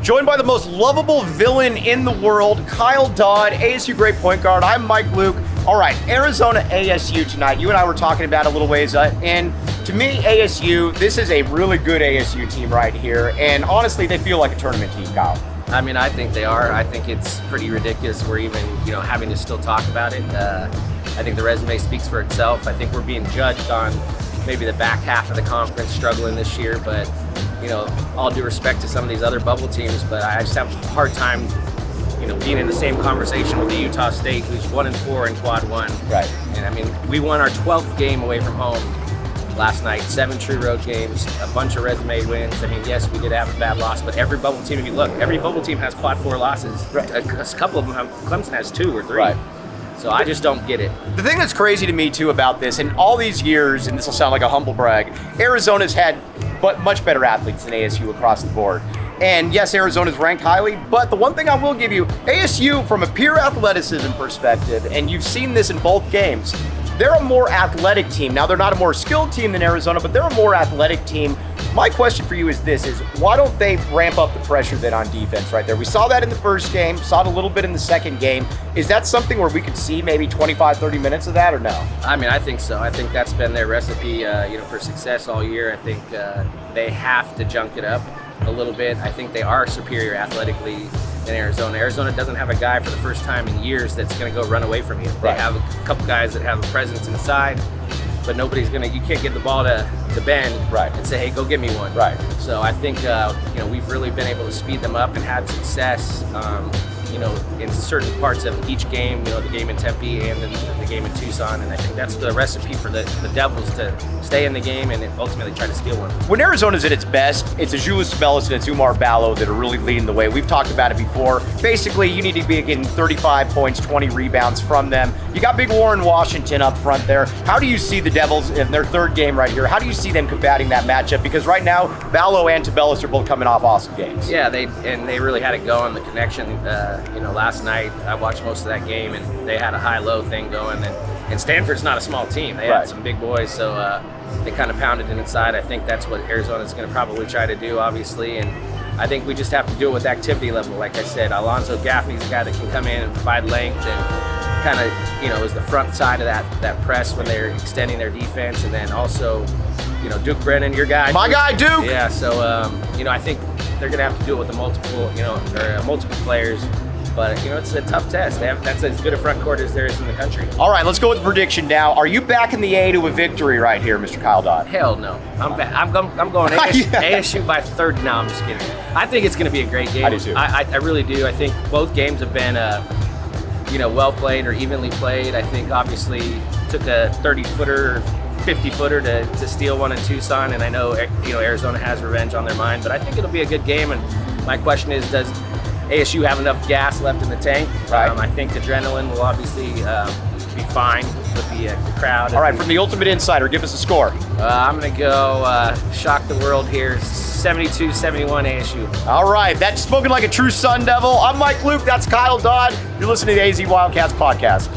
Joined by the most lovable villain in the world, Kyle Dodd, ASU great point guard. I'm Mike Luke. All right, Arizona ASU tonight. You and I were talking about it a little ways, and to me, ASU, this is a really good ASU team right here, and honestly, they feel like a tournament team, Kyle. I mean, I think they are. I think it's pretty ridiculous we're even, having to still talk about it. I think the resume speaks for itself. I think we're being judged on maybe the back half of the conference struggling this year, but, all due respect to some of these other bubble teams, but I just have a hard time, being in the same conversation with the Utah State, who's 1-4 in quad one. Right. And I mean, we won our 12th game away from home last night, 7 true road games, a bunch of resume wins. I mean, yes, we did have a bad loss, but every bubble team, if you look, every bubble team has quad 4 losses. Right. A couple of them Clemson has 2 or 3. Right. So I just don't get it. The thing that's crazy to me, too, about this, in all these years, and this will sound like a humble brag, Arizona's had much better athletes than ASU across the board. And yes, Arizona's ranked highly, but the one thing I will give you, ASU, from a pure athleticism perspective, and you've seen this in both games, they're a more athletic team. Now, they're not a more skilled team than Arizona, but they're a more athletic team. My question for you is this, why don't they ramp up the pressure then on defense right there? We saw that in the first game, saw it a little bit in the second game. Is that something where we could see maybe 25, 30 minutes of that or no? I mean, I think so. I think that's been their recipe, for success all year. I think they have to junk it up a little bit. I think they are superior athletically than Arizona. Arizona doesn't have a guy for the first time in years that's going to go run away from you. They have a couple guys that have a presence inside, but you can't get the ball to Ben and say, hey, go get me one. Right. So I think, we've really been able to speed them up and had success, in certain parts of each game, the game in Tempe and the game in Tucson. And I think that's the recipe for the Devils to stay in the game and ultimately try to steal one. When Arizona's at its best, it's a Julius Sabonis and a Umar Ballo that are really leading the way. We've talked about it before. Basically, you need to be getting 35 points, 20 rebounds from them. You got Big Warren Washington up front there. How do you see the Devils in their third game right here? How do you see them combating that matchup? Because right now, Ballo and Tabellis are both coming off awesome games. Yeah, they really had it going, the connection. Last night I watched most of that game, and they had a high-low thing going. And Stanford's not a small team. They had some big boys, so they kind of pounded it inside. I think that's what Arizona's going to probably try to do, obviously. And I think we just have to do it with activity level. Like I said, Alonzo Gaffney's a guy that can come in and provide length and kind of, is the front side of that press when they're extending their defense. And then also, Duke Brennan, your guy. My guy, Duke! Yeah, so, I think they're going to have to do it with the multiple players. But, it's a tough test. That's as good a front court as there is in the country. All right, let's go with the prediction now. Are you backing the A to a victory right here, Mr. Kyle Dodd? Hell no. I'm going ASU by 30. No, I'm just kidding. I think it's going to be a great game. I do too. I really do. I think both games have been, well played or evenly played. I think obviously took a 30-footer, 50-footer to steal one in Tucson, and I know Arizona has revenge on their mind, but I think it'll be a good game. And my question is, does ASU have enough gas left in the tank? Right. I think adrenaline will obviously be fine with the crowd. All right, from the Ultimate Insider, give us a score. I'm going to go shock the world here, 72-71 ASU. All right, that's spoken like a true Sun Devil. I'm Mike Luke, that's Kyle Dodd. You're listening to the AZ Wildcats podcast.